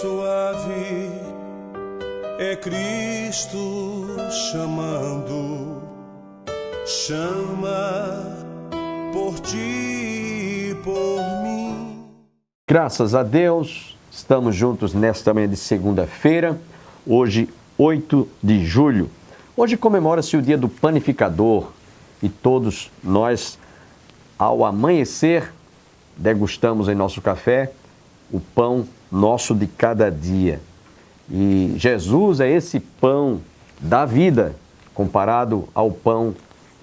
suave é Cristo chamando, chama por ti e por mim. Graças a Deus, estamos juntos nesta manhã de segunda-feira, hoje 8 de julho. Hoje comemora-se o dia do panificador e todos nós, ao amanhecer, degustamos em nosso café o pão nosso de cada dia. E Jesus é esse pão da vida, comparado ao pão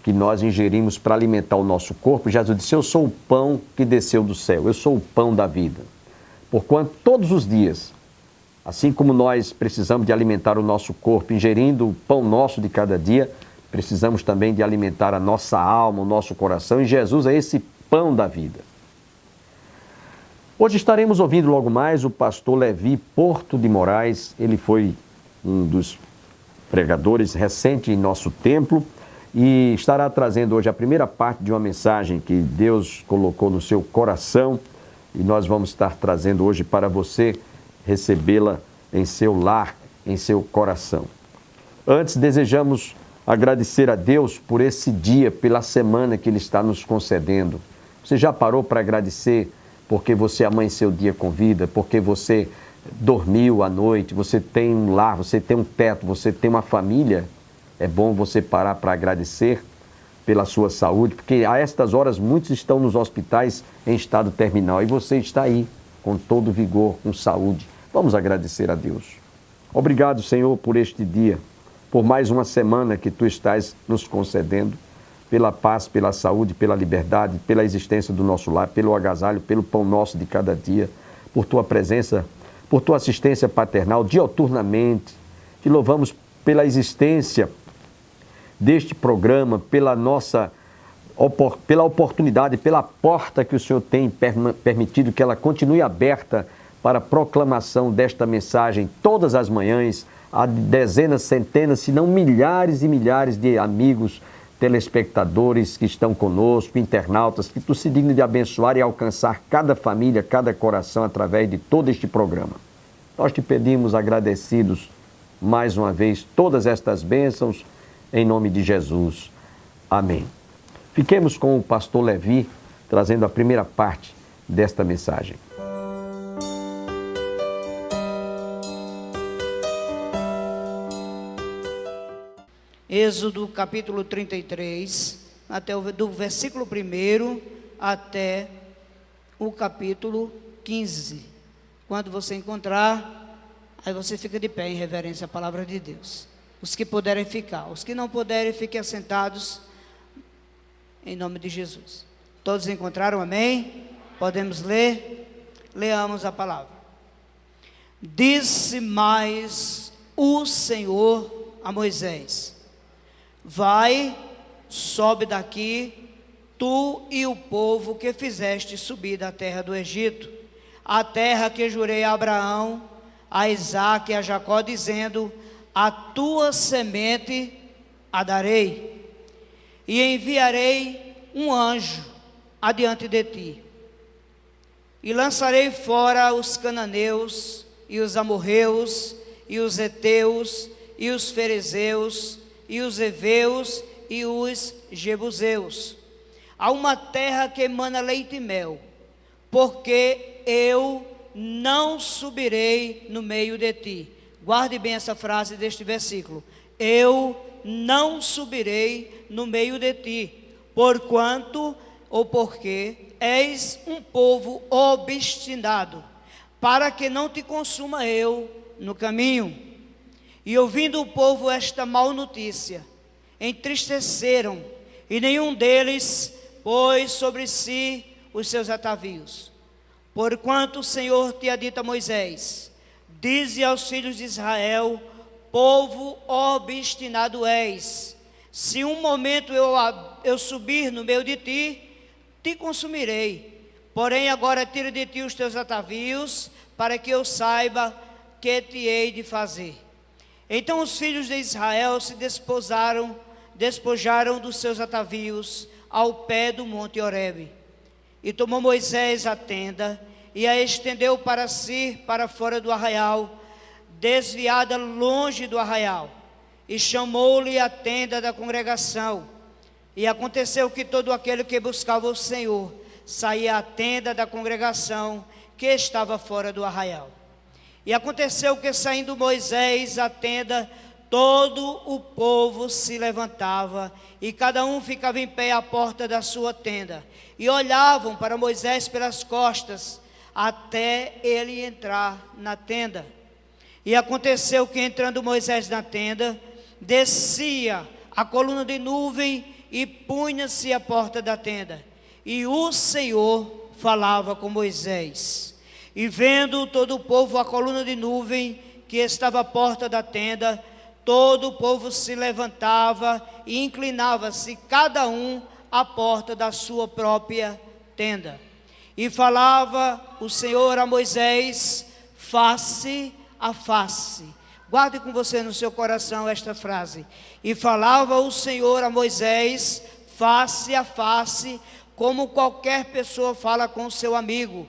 que nós ingerimos para alimentar o nosso corpo. Jesus disse: eu sou o pão que desceu do céu, eu sou o pão da vida. Porquanto todos os dias, assim como nós precisamos de alimentar o nosso corpo, ingerindo o pão nosso de cada dia, precisamos também de alimentar a nossa alma, o nosso coração, e Jesus é esse pão da vida. Hoje estaremos ouvindo logo mais o pastor Levi Porto de Moraes. Ele foi um dos pregadores recentes em nosso templo e estará trazendo hoje a primeira parte de uma mensagem que Deus colocou no seu coração e nós vamos estar trazendo hoje para você recebê-la em seu lar, em seu coração. Antes, desejamos agradecer a Deus por esse dia, pela semana que Ele está nos concedendo. Você já parou para agradecer porque você amanheceu o dia com vida, porque você dormiu à noite, você tem um lar, você tem um teto, você tem uma família? É bom você parar para agradecer pela sua saúde, porque a estas horas muitos estão nos hospitais em estado terminal e você está aí com todo vigor, com saúde. Vamos agradecer a Deus. Obrigado, Senhor, por este dia, por mais uma semana que Tu estás nos concedendo, pela paz, pela saúde, pela liberdade, pela existência do nosso lar, pelo agasalho, pelo pão nosso de cada dia, por Tua presença, por Tua assistência paternal dioturnamente. Te louvamos pela existência deste programa, pela oportunidade, pela porta que o Senhor tem permitido que ela continue aberta para a proclamação desta mensagem todas as manhãs, a dezenas, centenas, se não milhares e milhares de amigos, telespectadores que estão conosco, internautas, que Tu se digna de abençoar e alcançar cada família, cada coração através de todo este programa. Nós Te pedimos agradecidos mais uma vez todas estas bênçãos em nome de Jesus. Amém. Fiquemos com o pastor Levi trazendo a primeira parte desta mensagem. Êxodo capítulo 33, do versículo 1 até o capítulo 15. Quando você encontrar, aí você fica de pé em reverência à palavra de Deus. Os que puderem ficar, os que não puderem, fiquem assentados em nome de Jesus. Todos encontraram, amém? Podemos ler? Leamos a palavra. Disse mais o Senhor a Moisés: vai, sobe daqui, tu e o povo que fizeste subir da terra do Egito, a terra que jurei a Abraão, a Isaque e a Jacó, dizendo: a tua semente a darei, e enviarei um anjo adiante de ti, e lançarei fora os cananeus, e os amorreus, e os heteus, e os ferezeus, e os heveus, e os jebuseus, a uma terra que emana leite e mel, porque eu não subirei no meio de ti. Guarde bem essa frase deste versículo: eu não subirei no meio de ti, porquanto ou porque és um povo obstinado, para que não te consuma eu no caminho. E ouvindo o povo esta mal notícia, entristeceram, e nenhum deles pôs sobre si os seus atavios. Porquanto o Senhor tinha dito a Moisés: dize aos filhos de Israel: povo obstinado és, se um momento eu subir no meio de ti, te consumirei. Porém agora tira de ti os teus atavios, para que eu saiba que te hei de fazer. Então os filhos de Israel se despojaram dos seus atavios ao pé do monte Horebe. E tomou Moisés a tenda e a estendeu para si, para fora do arraial, desviada longe do arraial, e chamou-lhe a tenda da congregação. E aconteceu que todo aquele que buscava o Senhor saía à tenda da congregação que estava fora do arraial. E aconteceu que, saindo Moisés à tenda, todo o povo se levantava, e cada um ficava em pé à porta da sua tenda, e olhavam para Moisés pelas costas, até ele entrar na tenda. E aconteceu que, entrando Moisés na tenda, descia a coluna de nuvem e punha-se à porta da tenda. E o Senhor falava com Moisés. E vendo todo o povo a coluna de nuvem que estava à porta da tenda, todo o povo se levantava e inclinava-se, cada um à porta da sua própria tenda. E falava o Senhor a Moisés face a face. Guarde com você no seu coração esta frase. E falava o Senhor a Moisés face a face, como qualquer pessoa fala com seu amigo.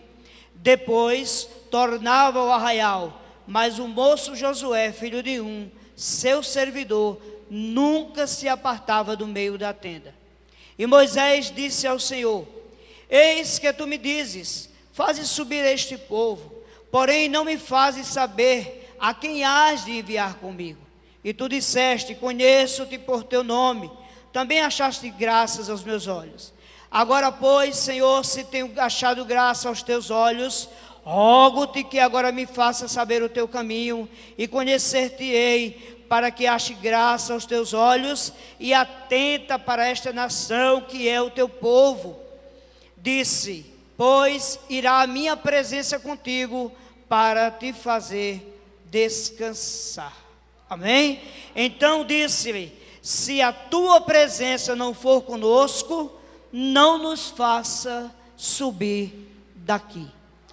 Depois tornava ao arraial, mas o moço Josué, filho de Nun, seu servidor, nunca se apartava do meio da tenda. E Moisés disse ao Senhor: eis que tu me dizes, fazes subir este povo, porém não me fazes saber a quem hás de enviar comigo. E tu disseste: conheço-te por teu nome, também achaste graças aos meus olhos. Agora, pois, Senhor, se tenho achado graça aos teus olhos, rogo-te que agora me faça saber o teu caminho, e conhecer-te-ei, para que ache graça aos teus olhos, e atenta para esta nação que é o teu povo. Disse: pois irá a minha presença contigo, para te fazer descansar. Amém? Então disse-lhe: se a tua presença não for conosco, não nos faça subir daqui.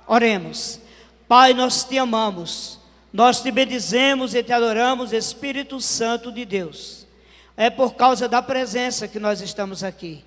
Oremos. Pai, nós te amamos, nós te bendizemos e te adoramos, Espírito Santo de Deus. É por causa da presença que nós estamos aqui.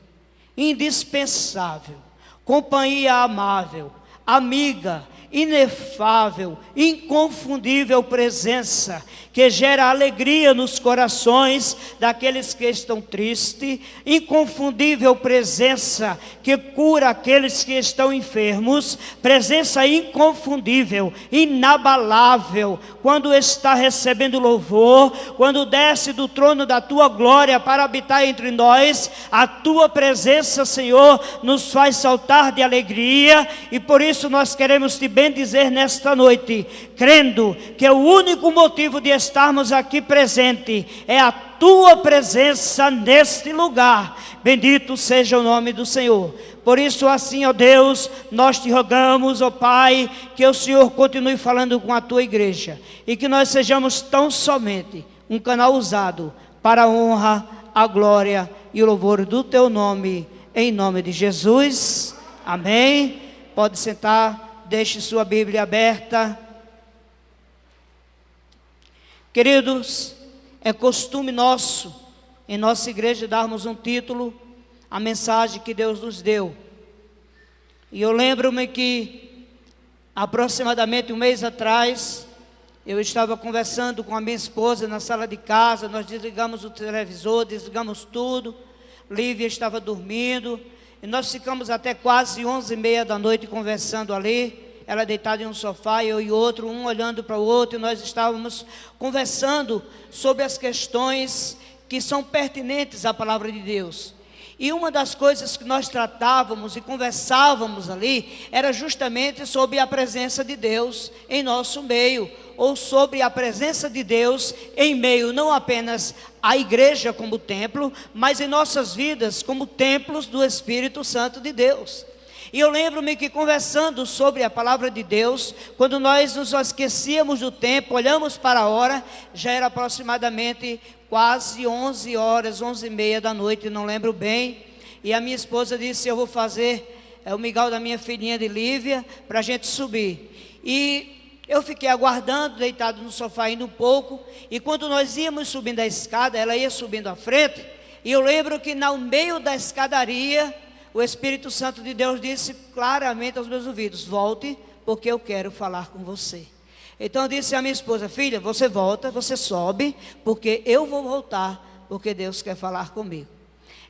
Indispensável, companhia amável, amiga, inefável, inconfundível presença, que gera alegria nos corações daqueles que estão tristes, inconfundível presença, que cura aqueles que estão enfermos, presença inconfundível, inabalável, quando está recebendo louvor, quando desce do trono da tua glória para habitar entre nós, a tua presença, Senhor, nos faz saltar de alegria, e por isso nós queremos te bendizer nesta noite, crendo que o único motivo de estarmos aqui presente é a tua presença neste lugar. Bendito seja o nome do Senhor. Por isso, assim, ó Deus, nós te rogamos, ó Pai, que o Senhor continue falando com a tua igreja, e que nós sejamos tão somente um canal usado para a honra, a glória e o louvor do teu nome, em nome de Jesus. Amém. Pode sentar, deixe sua Bíblia aberta. Queridos, é costume nosso, em nossa igreja, darmos um título à mensagem que Deus nos deu. E eu lembro-me que, aproximadamente um mês atrás, eu estava conversando com a minha esposa na sala de casa. Nós desligamos o televisor, desligamos tudo. Lívia estava dormindo, e nós ficamos até quase 11h30 da noite conversando ali. Ela deitada em um sofá, eu e outro, um olhando para o outro, e nós estávamos conversando sobre as questões que são pertinentes à palavra de Deus. E uma das coisas que nós tratávamos e conversávamos ali era justamente sobre a presença de Deus em nosso meio, ou sobre a presença de Deus em meio não apenas à igreja como templo, mas em nossas vidas como templos do Espírito Santo de Deus. E eu lembro-me que, conversando sobre a palavra de Deus, quando nós nos esquecíamos do tempo, olhamos para a hora, já era aproximadamente quase 11 horas, 11h30 da noite, não lembro bem. E a minha esposa disse: eu vou fazer o mingau da minha filhinha de Lívia, para a gente subir. E eu fiquei aguardando, deitado no sofá ainda um pouco, e quando nós íamos subindo a escada, ela ia subindo à frente, e eu lembro que no meio da escadaria, o Espírito Santo de Deus disse claramente aos meus ouvidos: volte porque eu quero falar com você. Então eu disse à minha esposa: filha, você volta, você sobe, porque eu vou voltar, porque Deus quer falar comigo.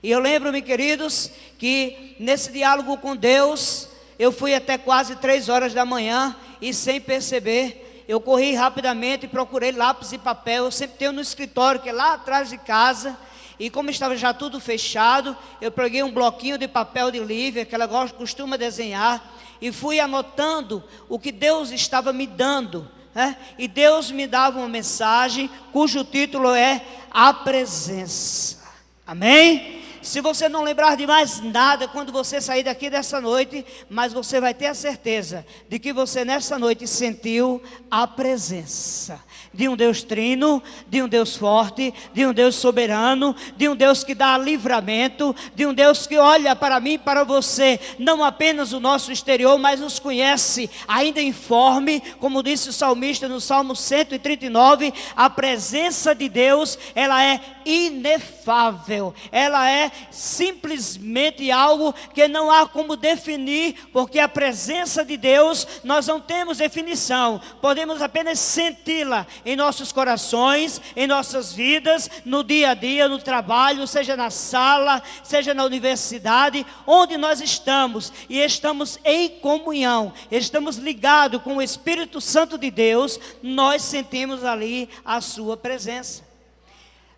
E eu lembro-me, queridos, que nesse diálogo com Deus, eu fui até quase 3 horas da manhã, e sem perceber, eu corri rapidamente e procurei lápis e papel. Eu sempre tenho no escritório, que é lá atrás de casa, e como estava já tudo fechado, eu peguei um bloquinho de papel de Lívia, que ela costuma desenhar, e fui anotando o que Deus estava me dando, né? E Deus me dava uma mensagem, cujo título é A Presença. Amém? Se você não lembrar de mais nada quando você sair daqui dessa noite, mas você vai ter a certeza de que você nessa noite sentiu a presença de um Deus trino, de um Deus forte, de um Deus soberano, de um Deus que dá livramento, de um Deus que olha para mim e para você, não apenas o nosso exterior, mas nos conhece ainda informe, como disse o salmista no Salmo 139, a presença de Deus, ela é inefável, ela é simplesmente algo que não há como definir, porque a presença de Deus, nós não temos definição, podemos apenas senti-la em nossos corações, em nossas vidas, no dia a dia, no trabalho, seja na sala, seja na universidade, onde nós estamos, e estamos em comunhão, estamos ligados com o Espírito Santo de Deus, nós sentimos ali a sua presença.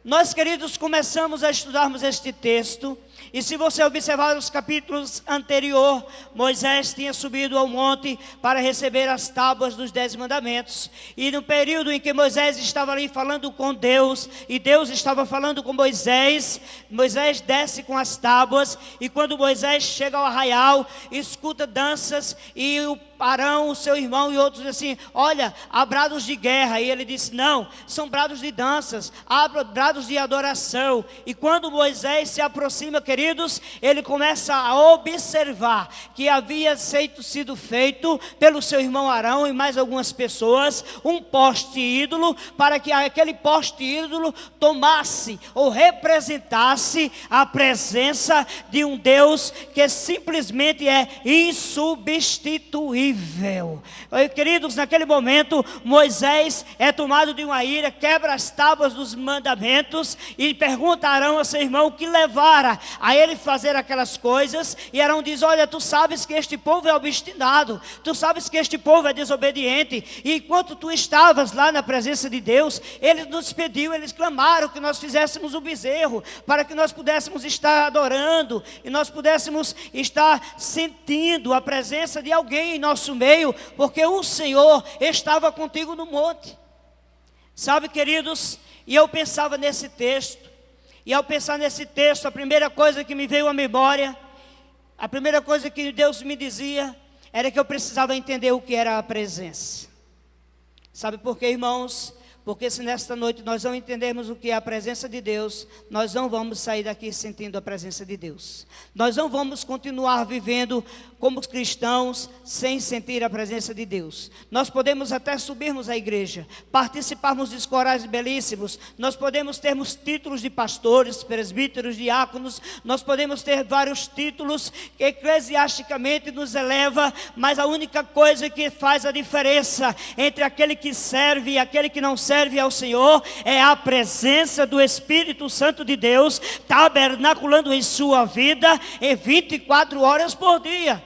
Nós, queridos, começamos a estudarmos este texto, e se você observar os capítulos anteriores, Moisés tinha subido ao monte para receber as tábuas dos 10 mandamentos, e no período em que Moisés estava ali falando com Deus, e Deus estava falando com Moisés, Moisés desce com as tábuas, e quando Moisés chega ao arraial, escuta danças, e o Arão, o seu irmão e outros assim, olha, há brados de guerra, e ele disse, não, são brados de danças, há brados de adoração. E quando Moisés se aproxima, queridos, ele começa a observar que havia sido feito pelo seu irmão Arão e mais algumas pessoas, um poste ídolo, para que aquele poste ídolo tomasse ou representasse a presença de um Deus que simplesmente é insubstituível. Queridos, naquele momento Moisés é tomado de uma ira, quebra as tábuas dos mandamentos e pergunta a Arão, a seu irmão, o que levara a ele fazer aquelas coisas. E Arão diz, olha, tu sabes que este povo é obstinado, tu sabes que este povo é desobediente, e enquanto tu estavas lá na presença de Deus, eles nos pediu, eles clamaram que nós fizéssemos o bezerro, para que nós pudéssemos estar adorando, e nós pudéssemos estar sentindo a presença de alguém em nosso meio, porque o Senhor estava contigo no monte. Sabe, queridos, e eu pensava nesse texto, e ao pensar nesse texto, a primeira coisa que me veio à memória, a primeira coisa que Deus me dizia, era que eu precisava entender o que era a presença. Sabe por quê, irmãos? Porque se nesta noite nós não entendermos o que é a presença de Deus, nós não vamos sair daqui sentindo a presença de Deus. Nós não vamos continuar vivendo como cristãos sem sentir a presença de Deus. Nós podemos até subirmos à igreja, participarmos de corais belíssimos, nós podemos termos títulos de pastores, presbíteros, diáconos, nós podemos ter vários títulos que eclesiasticamente nos eleva, mas a única coisa que faz a diferença entre aquele que serve e aquele que não serve ao Senhor é a presença do Espírito Santo de Deus tabernaculando em sua vida em 24 horas por dia.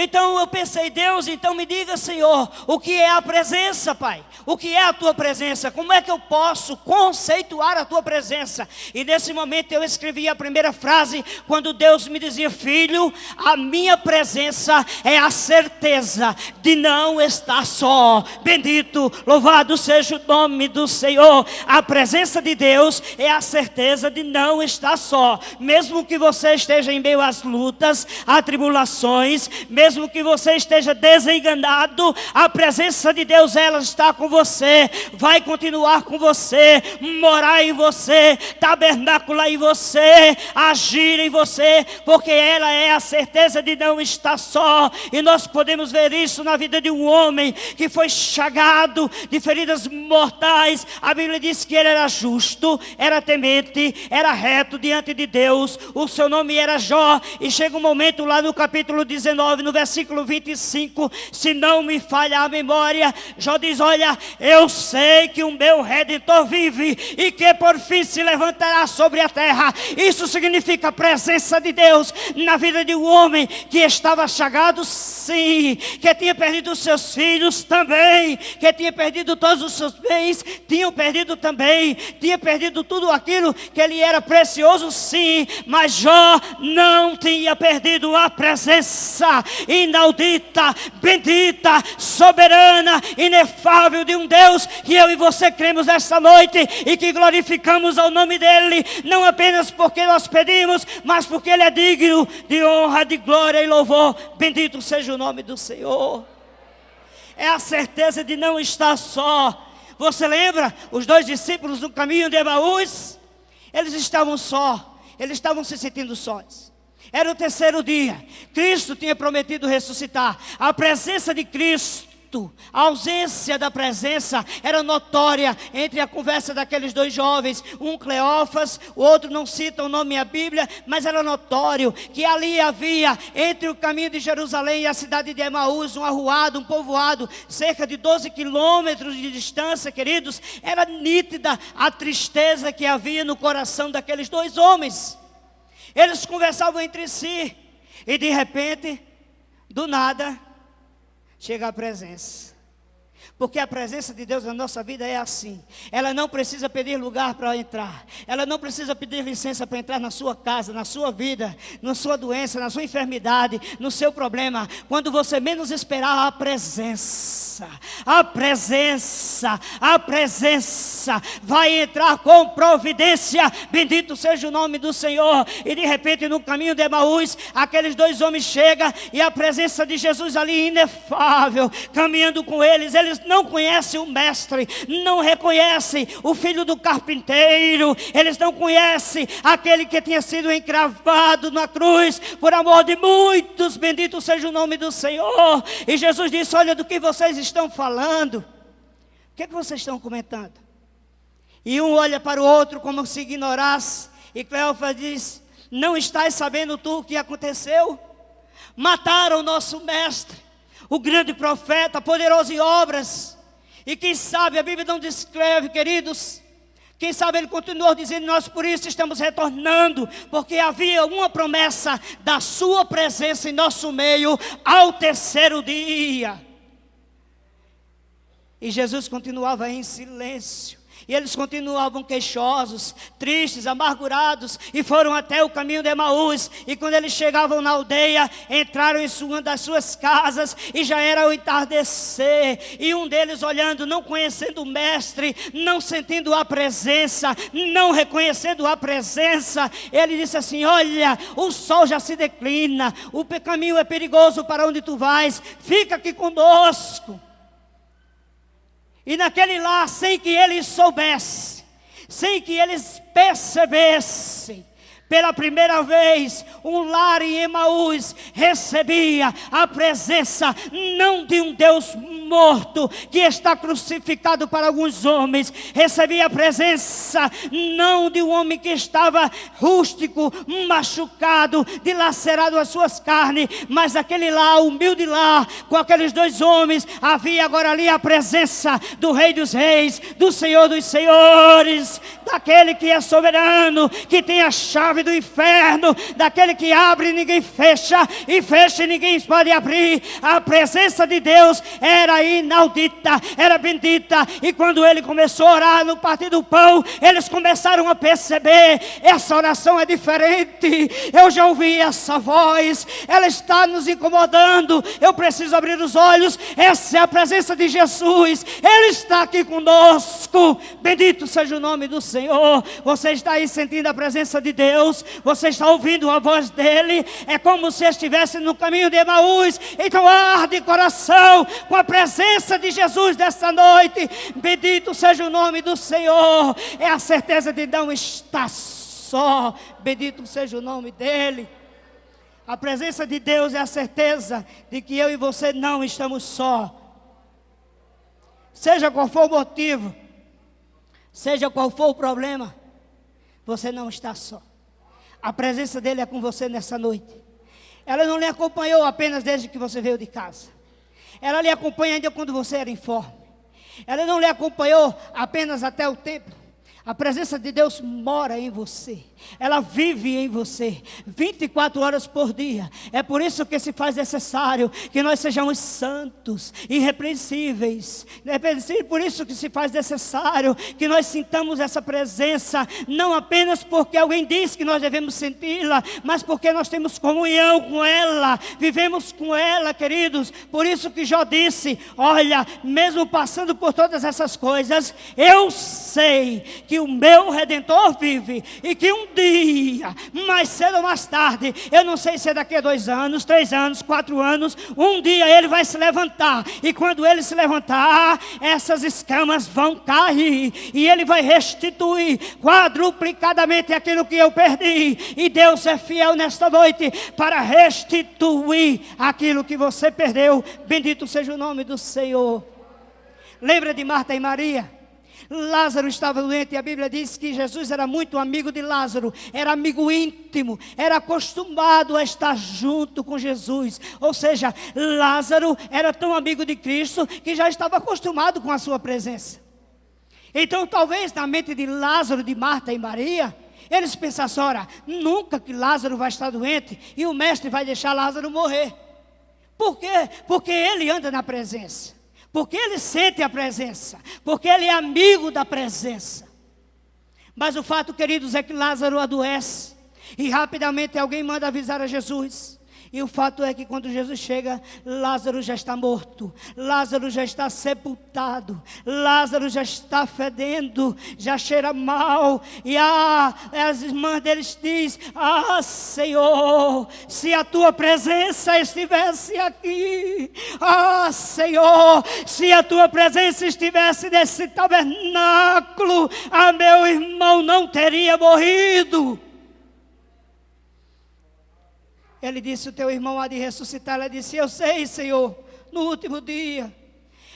Então eu pensei, Deus, então me diga, Senhor, o que é a presença, Pai? O que é a tua presença? Como é que eu posso conceituar a tua presença? E nesse momento eu escrevi a primeira frase, quando Deus me dizia, filho, a minha presença é a certeza de não estar só. Bendito, louvado seja o nome do Senhor. A presença de Deus é a certeza de não estar só. Mesmo que você esteja em meio às lutas, às tribulações, mesmo que você esteja desenganado, a presença de Deus, ela está com você, vai continuar com você, morar em você, tabernacular em você, agir em você, porque ela é a certeza de não estar só. E nós podemos ver isso na vida de um homem que foi chagado de feridas mortais. A Bíblia diz que ele era justo, era temente, era reto diante de Deus, o seu nome era Jó. E chega um momento lá no capítulo 19, no versículo 25, se não me falha a memória, Jó diz: olha, eu sei que o meu Redentor vive e que por fim se levantará sobre a terra. Isso significa a presença de Deus na vida de um homem que estava chagado, sim, que tinha perdido os seus filhos também, que tinha perdido todos os seus bens, tinham perdido também, tinha perdido tudo aquilo que ele era precioso, sim, mas Jó não tinha perdido a presença inaudita, bendita, soberana, inefável de um Deus que eu e você cremos nesta noite e que glorificamos ao nome dele, não apenas porque nós pedimos, mas porque ele é digno de honra, de glória e louvor. Bendito seja o nome do Senhor. É a certeza de não estar só. Você lembra os dois discípulos no caminho de Emaús? Eles estavam só, eles estavam se sentindo sós. Era o terceiro dia, Cristo tinha prometido ressuscitar. A presença de Cristo, a ausência da presença era notória entre a conversa daqueles dois jovens. Um Cleófas, o outro não cita o nome na Bíblia, mas era notório que ali havia, entre o caminho de Jerusalém e a cidade de Emaús, um arruado, um povoado, cerca de 12 quilômetros de distância, queridos. Era nítida a tristeza que havia no coração daqueles dois homens. Eles conversavam entre si e de repente, do nada, chega a presença. Porque a presença de Deus na nossa vida é assim. Ela não precisa pedir lugar para entrar. Ela não precisa pedir licença para entrar na sua casa, na sua vida, na sua doença, na sua enfermidade, no seu problema. Quando você menos esperar, a presença vai entrar com providência. Bendito seja o nome do Senhor. E de repente, no caminho de Emaús, aqueles dois homens chegam e a presença de Jesus ali inefável, caminhando com eles. Eles não conhecem o mestre, não reconhecem o filho do carpinteiro, eles não conhecem aquele que tinha sido encravado na cruz por amor de muitos. Bendito seja o nome do Senhor. E Jesus disse: olha, do que vocês estão falando? O que vocês estão comentando? E um olha para o outro como se ignorasse. E Cleófas diz: não estás sabendo tu o que aconteceu? Mataram o nosso mestre, o grande profeta, poderoso em obras. E quem sabe, a Bíblia não descreve, queridos, quem sabe ele continuou dizendo: nós por isso estamos retornando, porque havia uma promessa da sua presença em nosso meio ao terceiro dia. E Jesus continuava em silêncio. E eles continuavam queixosos, tristes, amargurados, e foram até o caminho de Emaús. E quando eles chegavam na aldeia, entraram em uma das suas casas, e já era o entardecer. E um deles olhando, não conhecendo o mestre, não sentindo a presença, não reconhecendo a presença, ele disse assim: olha, o sol já se declina, o caminho é perigoso para onde tu vais, fica aqui conosco. E naquele lá, sem que eles soubessem, sem que eles percebessem, pela primeira vez, um lar em Emaús recebia a presença não de um Deus morto que está crucificado para alguns homens, recebia a presença não de um homem que estava rústico, machucado, dilacerado as suas carnes, mas aquele lá, humilde lá, com aqueles dois homens, havia agora ali a presença do Rei dos Reis, do Senhor dos Senhores, daquele que é soberano, que tem a chave do inferno, daquele que abre e ninguém fecha, e fecha e ninguém pode abrir. A presença de Deus era inaudita, era bendita. E quando ele começou a orar no partir do pão, eles começaram a perceber: essa oração é diferente, eu já ouvi essa voz, ela está nos incomodando, eu preciso abrir os olhos. Essa é a presença de Jesus, ele está aqui conosco. Bendito seja o nome do Senhor. Você está aí sentindo a presença de Deus? Você está ouvindo a voz dele? É como se estivesse no caminho de Emaús. Então arde o coração com a presença de Jesus desta noite. Bendito seja o nome do Senhor. É a certeza de não estar só. Bendito seja o nome dele. A presença de Deus é a certeza de que eu e você não estamos só. Seja qual for o motivo, seja qual for o problema, você não está só. A presença dele é com você nessa noite. Ela não lhe acompanhou apenas desde que você veio de casa. Ela lhe acompanha ainda quando você era informe. Ela não lhe acompanhou apenas até o templo. A presença de Deus mora em você. Ela vive em você 24 horas por dia. É por isso que se faz necessário que nós sejamos santos, irrepreensíveis. É por isso que se faz necessário que nós sintamos essa presença, não apenas porque alguém diz que nós devemos senti-la, mas porque nós temos comunhão com ela, vivemos com ela, queridos. Por isso que Jó disse: olha, mesmo passando por todas essas coisas, eu sei que o meu Redentor vive, e que um dia, mais cedo ou mais tarde, eu não sei se é daqui a 2 anos, 3 anos, 4 anos, um dia ele vai se levantar, e quando ele se levantar, essas escamas vão cair, e ele vai restituir quadruplicadamente aquilo que eu perdi. E Deus é fiel nesta noite para restituir aquilo que você perdeu. Bendito seja o nome do Senhor. Lembra de Marta e Maria? Lázaro estava doente, e a Bíblia diz que Jesus era muito amigo de Lázaro, era amigo íntimo, era acostumado a estar junto com Jesus. Ou seja, Lázaro era tão amigo de Cristo que já estava acostumado com a sua presença. Então talvez na mente de Lázaro, de Marta e Maria, eles pensassem: ora, nunca que Lázaro vai estar doente e o mestre vai deixar Lázaro morrer. Por quê? Porque ele anda na presença, porque ele sente a presença, porque ele é amigo da presença. Mas o fato, queridos, é que Lázaro adoece, e rapidamente alguém manda avisar a Jesus. E o fato é que quando Jesus chega, Lázaro já está morto, Lázaro já está sepultado, Lázaro já está fedendo, já cheira mal. E as irmãs deles dizem: Senhor, se a tua presença estivesse aqui, Senhor, se a tua presença estivesse nesse tabernáculo, meu irmão não teria morrido. Ele disse: o teu irmão há de ressuscitar. Ela disse: eu sei, Senhor, no último dia.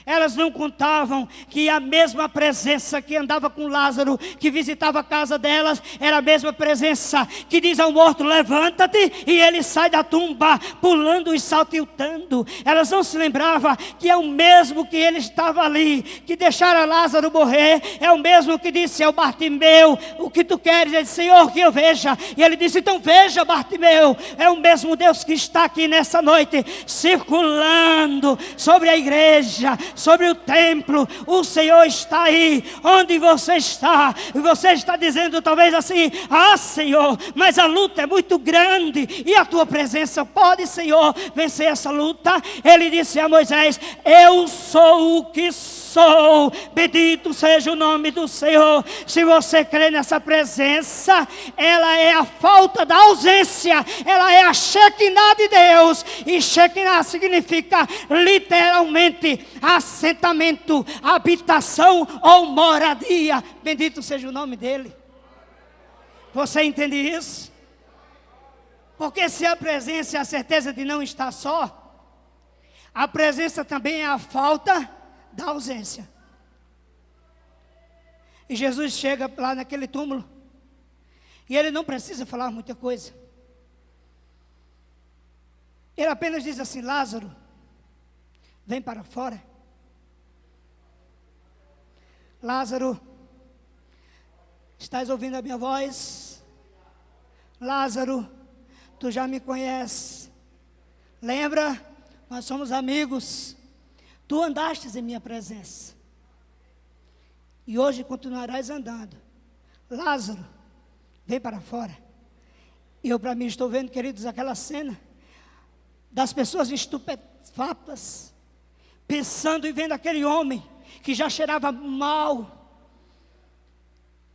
Elas não contavam que a mesma presença que andava com Lázaro, que visitava a casa delas, era a mesma presença que diz ao morto: levanta-te, e ele sai da tumba, pulando e saltitando. Elas não se lembravam que é o mesmo que ele estava ali, que deixara Lázaro morrer, é o mesmo que disse ao Bartimeu: o que tu queres? Ele disse: Senhor, que eu veja. E ele disse: então veja, Bartimeu. É o mesmo Deus que está aqui nessa noite, circulando sobre a igreja, sobre o templo. O Senhor está aí onde você está, e você está dizendo talvez assim: Senhor, mas a luta é muito grande, e a tua presença pode, Senhor, vencer essa luta. Ele disse a Moisés: eu sou o que sou. Bendito seja o nome do Senhor. Se você crê nessa presença, ela é a falta da ausência, ela é a Shekinah de Deus. E Shekinah significa literalmente assentamento, habitação ou moradia. Bendito seja o nome dele. Você entende isso? Porque se a presença é a certeza de não estar só, a presença também é a falta da ausência. E Jesus chega lá naquele túmulo, e ele não precisa falar muita coisa. Ele apenas diz assim: Lázaro, vem para fora. Lázaro, estás ouvindo a minha voz? Lázaro, tu já me conheces. Lembra? Nós somos amigos. Tu andastes em minha presença, e hoje continuarás andando. Lázaro, vem para fora. E eu, para mim, estou vendo, queridos, aquela cena das pessoas estupefatas, pensando e vendo aquele homem que já cheirava mal,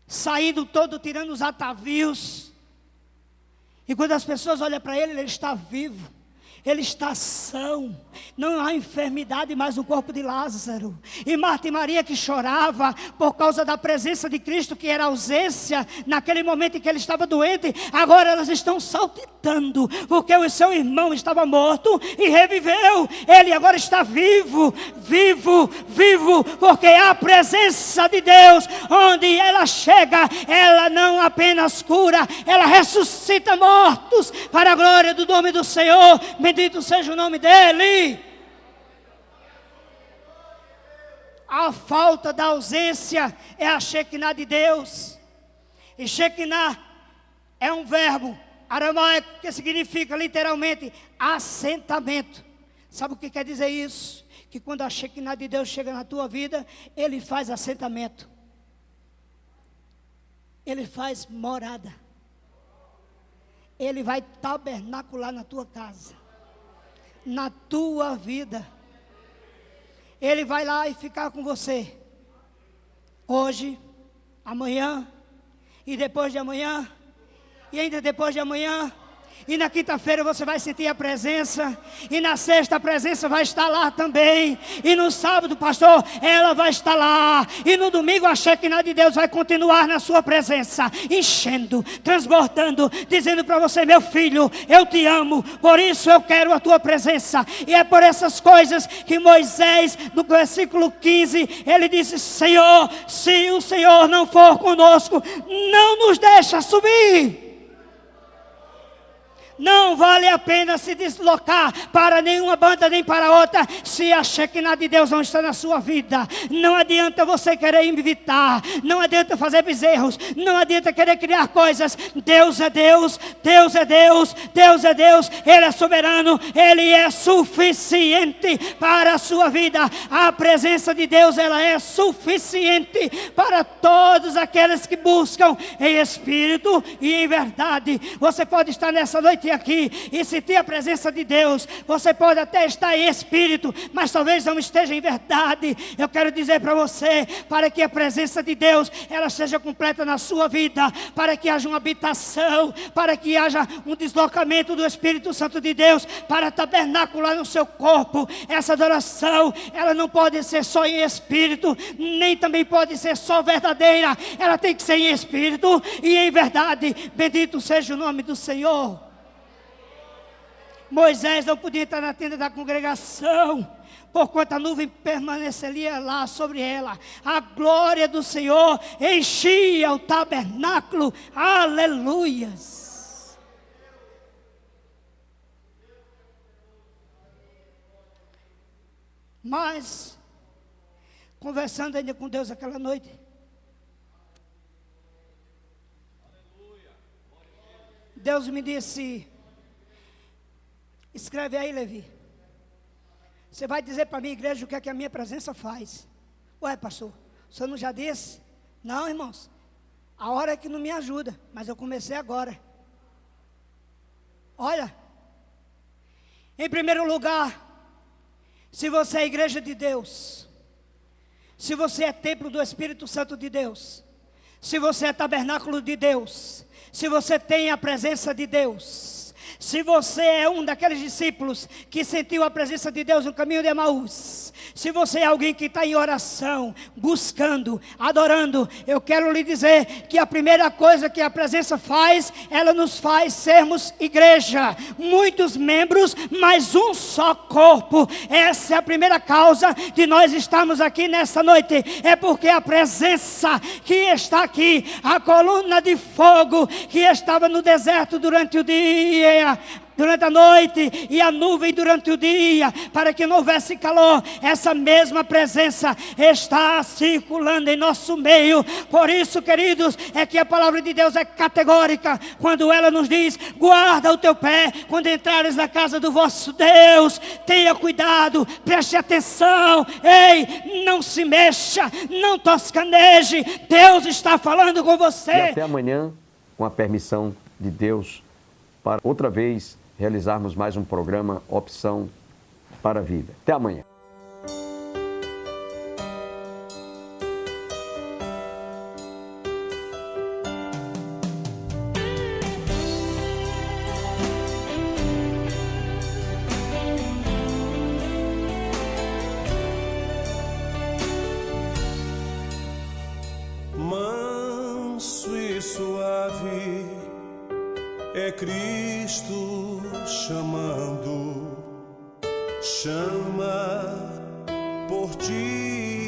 saindo todo, tirando os atavios. E quando as pessoas olham para ele, ele está vivo. Ele está são, não há enfermidade mais no corpo de Lázaro. E Marta e Maria, que chorava por causa da presença de Cristo, que era ausência naquele momento em que ele estava doente, agora elas estão saltitando, porque o seu irmão estava morto e reviveu. Ele agora está vivo, vivo, vivo, porque a presença de Deus, onde ela chega, ela não apenas cura, ela ressuscita mortos para a glória do nome do Senhor. Bendito seja o nome dEle. A falta da ausência é a Shekinah de Deus. E Shekinah é um verbo aramaico que significa literalmente assentamento. Sabe o que quer dizer isso? Que quando a Shekinah de Deus chega na tua vida, Ele faz assentamento. Ele faz morada. Ele vai tabernacular na tua casa, na tua vida. Ele vai lá e ficar com você. Hoje, amanhã, e depois de amanhã, e ainda depois de amanhã. E na quinta-feira você vai sentir a presença. E na sexta a presença vai estar lá também. E no sábado, pastor, ela vai estar lá. E no domingo a Shekinah de Deus vai continuar na sua presença, enchendo, transbordando, dizendo para você: meu filho, eu te amo, por isso eu quero a tua presença. E é por essas coisas que Moisés, no versículo 15, ele disse: Senhor, se o Senhor não for conosco, não nos deixa subir. Não vale a pena se deslocar para nenhuma banda nem para outra, se a Shekinah de Deus não está na sua vida. Não adianta você querer invitar, não adianta fazer bezerros, não adianta querer criar coisas. Deus é Deus, Deus é Deus, Deus é Deus. Ele é soberano, Ele é suficiente para a sua vida. A presença de Deus, ela é suficiente para todos aqueles que buscam em espírito e em verdade. Você pode estar nessa noite aqui e sentir a presença de Deus. Você pode até estar em espírito, mas talvez não esteja em verdade. Eu quero dizer para você, para que a presença de Deus ela seja completa na sua vida, para que haja uma habitação, para que haja um deslocamento do Espírito Santo de Deus para tabernacular no seu corpo. Essa adoração, ela não pode ser só em espírito, nem também pode ser só verdadeira. Ela tem que ser em espírito e em verdade. Bendito seja o nome do Senhor. Moisés não podia entrar na tenda da congregação, porquanto a nuvem permaneceria lá sobre ela. A glória do Senhor enchia o tabernáculo. Aleluias. Mas, conversando ainda com Deus aquela noite, Deus me disse: escreve aí, Levi. Você vai dizer para a minha igreja o que é que a minha presença faz. Ué, pastor, o senhor não já disse? Não, irmãos, a hora é que não me ajuda, mas eu comecei agora. Olha, em primeiro lugar, se você é igreja de Deus, se você é templo do Espírito Santo de Deus, se você é tabernáculo de Deus, se você tem a presença de Deus, se você é um daqueles discípulos que sentiu a presença de Deus no caminho de Emaús, se você é alguém que está em oração, buscando, adorando, eu quero lhe dizer que a primeira coisa que a presença faz, ela nos faz sermos igreja, muitos membros, mas um só corpo. Essa é a primeira causa de nós estarmos aqui nessa noite, é porque a presença que está aqui, a coluna de fogo que estava no deserto durante o dia, durante a noite, e a nuvem durante o dia, para que não houvesse calor, essa mesma presença está circulando em nosso meio. Por isso, queridos, é que a palavra de Deus é categórica, quando ela nos diz: guarda o teu pé quando entrares na casa do vosso Deus. Tenha cuidado, preste atenção, ei, não se mexa, não toscaneje, Deus está falando com você. E até amanhã, com a permissão de Deus, para outra vez realizarmos mais um programa Opção para a Vida. Até amanhã. É Cristo chamando, chama por ti.